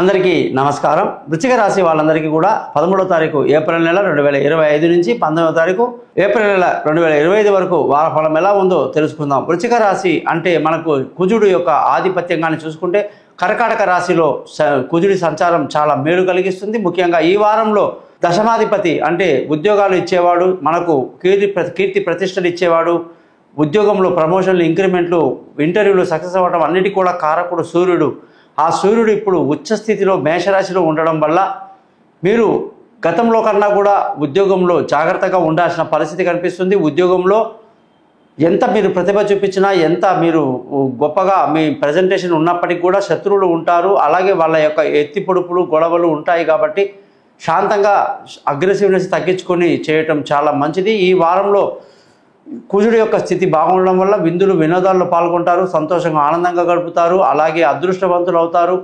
అందరికీ నమస్కారం. వృశ్చిక రాశి వాళ్ళందరికీ కూడా 13వ తారీఖు ఏప్రిల్ నెల 2025 నుంచి 19వ తారీఖు ఏప్రిల్ నెల 2025 వరకు వార ఫలం ఎలా ఉందో తెలుసుకుందాం. వృశ్చిక రాశి అంటే మనకు కుజుడు యొక్క ఆధిపత్యంగానే చూసుకుంటే కర్కాటక రాశిలో కుజుడి సంచారం చాలా మేలు కలిగిస్తుంది. ముఖ్యంగా ఈ వారంలో దశమాధిపతి అంటే ఉద్యోగాలు ఇచ్చేవాడు, మనకు కీర్తి ప్రతిష్టలు ఇచ్చేవాడు, ఉద్యోగంలో ప్రమోషన్లు, ఇంక్రిమెంట్లు, ఇంటర్వ్యూలు సక్సెస్ అవ్వడం అన్నిటికీ కూడా కారకుడు సూర్యుడు. ఆ సూర్యుడు ఇప్పుడు ఉచ్చస్థితిలో మేషరాశిలో ఉండడం వల్ల మీరు గతంలో కన్నా కూడా ఉద్యోగంలో జాగ్రత్తగా ఉండాల్సిన పరిస్థితి కనిపిస్తుంది. ఉద్యోగంలో ఎంత మీరు ప్రతిభ చూపించినా, ఎంత మీరు గొప్పగా మీ ప్రజెంటేషన్ ఉన్నప్పటికీ కూడా శత్రువులు ఉంటారు. అలాగే వాళ్ళ యొక్క ఎత్తి పొడుపులు, గొడవలు ఉంటాయి. కాబట్టి శాంతంగా అగ్రెసివ్నెస్ తగ్గించుకొని చేయటం చాలా మంచిది. ఈ వారంలో కుజుడు యొక్క స్థితి బాగుండడం వల్ల విందులు, వినోదాల్లో పాల్గొంటారు, సంతోషంగా ఆనందంగా గడుపుతారు, అలాగే అదృష్టవంతులు అవుతారు.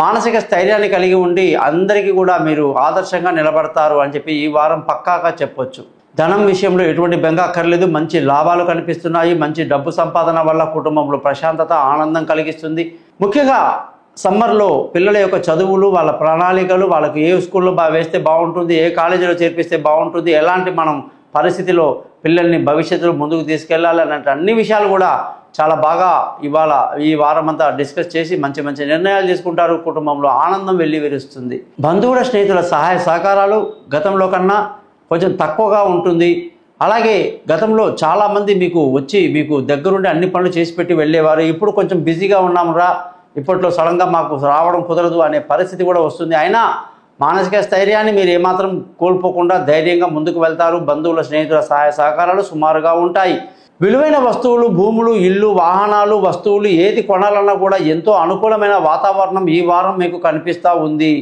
మానసిక స్థైర్యాన్ని కలిగి ఉండి అందరికీ కూడా మీరు ఆదర్శంగా నిలబడతారు అని చెప్పి ఈ వారం పక్కాగా చెప్పొచ్చు. ధనం విషయంలో ఎటువంటి బెంగ అక్కర్లేదు. మంచి లాభాలు కనిపిస్తున్నాయి. మంచి డబ్బు సంపాదన వల్ల కుటుంబంలో ప్రశాంతత, ఆనందం కలిగిస్తుంది. ముఖ్యంగా సమ్మర్లో పిల్లల యొక్క చదువులు, వాళ్ళ ప్రణాళికలు, వాళ్ళకి ఏ స్కూల్లో వేస్తే బాగుంటుంది, ఏ కాలేజీలో చేర్పిస్తే బాగుంటుంది, ఎలాంటి మనం పరిస్థితిలో పిల్లల్ని భవిష్యత్తులో ముందుకు తీసుకెళ్లాలి అన్నట్టు అన్ని విషయాలు కూడా చాలా బాగా ఇవాళ ఈ వారం అంతా డిస్కస్ చేసి మంచి మంచి నిర్ణయాలు తీసుకుంటారు. కుటుంబంలో ఆనందం వెల్లివిరుస్తుంది. బంధువుల, స్నేహితుల సహాయ సహకారాలు గతంలో కన్నా కొంచెం తక్కువగా ఉంటుంది. అలాగే గతంలో చాలామంది మీకు దగ్గరుండి అన్ని పనులు చేసి పెట్టి వెళ్ళేవారు. ఇప్పుడు కొంచెం బిజీగా ఉన్నామురా, ఇప్పట్లో సడన్గా మాకు రావడం కుదరదు అనే పరిస్థితి కూడా వస్తుంది. అయినా మానసిక స్థైర్యాన్ని మీరు ఏమాత్రం కోల్పోకుండా ధైర్యంగా ముందుకు వెళ్తారు. బంధువుల, స్నేహితుల సహాయ సహకారాలు సుమారుగా ఉంటాయి. విలువైన వస్తువులు, భూములు, ఇల్లు, వాహనాలు, వస్తువులు ఏది కొనాలన్నా కూడా ఎంతో అనుకూలమైన వాతావరణం ఈ వారం మీకు కనిపిస్తూ ఉంది.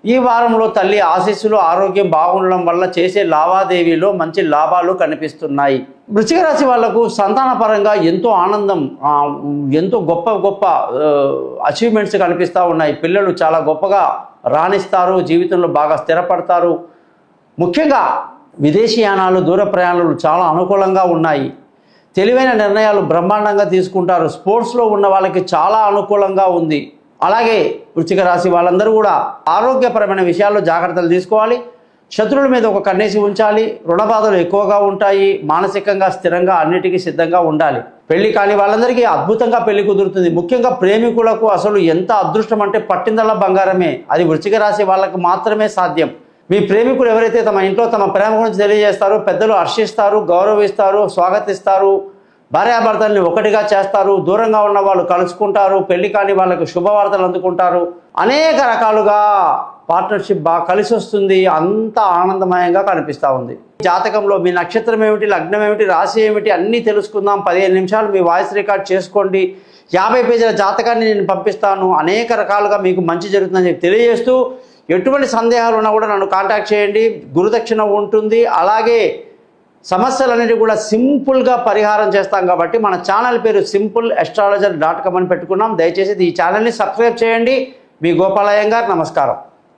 ఈ వారంలో తల్లి ఆశీస్సులు, ఆరోగ్యం బాగుండడం వల్ల చేసే లావాదేవీలో మంచి లాభాలు కనిపిస్తున్నాయి. వృశ్చిక రాశి వాళ్లకు సంతానపరంగా ఎంతో ఆనందం, ఎంతో గొప్ప అచీవ్మెంట్స్ కనిపిస్తూ ఉన్నాయి. పిల్లలు చాలా గొప్పగా రాణిస్తారు, జీవితంలో బాగా స్థిరపడతారు. ముఖ్యంగా విదేశీయానాలు, దూర ప్రయాణాలు చాలా అనుకూలంగా ఉన్నాయి. తెలివైన నిర్ణయాలు బ్రహ్మాండంగా తీసుకుంటారు. స్పోర్ట్స్లో ఉన్న వాళ్ళకి చాలా అనుకూలంగా ఉంది. అలాగే వృశ్చిక రాశి వాళ్ళందరూ కూడా ఆరోగ్యపరమైన విషయాల్లో జాగ్రత్తలు తీసుకోవాలి. శత్రువుల మీద ఒక కన్నేసి ఉంచాలి. రుణ బాధలు ఎక్కువగా ఉంటాయి. మానసికంగా స్థిరంగా అన్నిటికీ సిద్ధంగా ఉండాలి. పెళ్లి కాని వాళ్ళందరికీ అద్భుతంగా పెళ్లి కుదురుతుంది. ముఖ్యంగా ప్రేమికులకు అసలు ఎంత అదృష్టం అంటే పట్టిందల్లా బంగారమే. అది వృశ్చిక రాశి వాళ్ళకు మాత్రమే సాధ్యం. మీ ప్రేమికులు ఎవరైతే తమ ఇంట్లో తమ ప్రేమ గురించి తెలియజేస్తారో పెద్దలు హర్షిస్తారు, గౌరవిస్తారు, స్వాగతిస్తారు. భార్యాభర్తల్ని ఒకటిగా చేస్తారు. దూరంగా ఉన్న వాళ్ళు కలుసుకుంటారు. పెళ్లి కాని వాళ్ళకు శుభవార్తలు అందుకుంటారు. అనేక రకాలుగా పార్ట్నర్షిప్ బాగా కలిసి వస్తుంది. అంత ఆనందమయంగా కనిపిస్తూ ఉంది. జాతకంలో మీ నక్షత్రం ఏమిటి, లగ్నం ఏమిటి, రాశి ఏమిటి అన్నీ తెలుసుకుందాం. 15 నిమిషాలు మీ వాయిస్ రికార్డ్ చేసుకోండి. 50 పేజీల జాతకాన్ని నేను పంపిస్తాను. అనేక రకాలుగా మీకు మంచి జరుగుతుందని తెలియజేస్తూ ఎటువంటి సందేహాలు ఉన్నా కూడా నన్ను కాంటాక్ట్ చేయండి. గురుదక్షిణ ఉంటుంది. అలాగే సమస్యలన్నిటి కూడా సింపుల్గా పరిహారం చేస్తాం. కాబట్టి మన ఛానల్ పేరు simpleastrologer.com అని పెట్టుకున్నాం. దయచేసి ఈ ఛానల్ని సబ్స్క్రైబ్ చేయండి. మీ గోపాలయ్య గారు, నమస్కారం.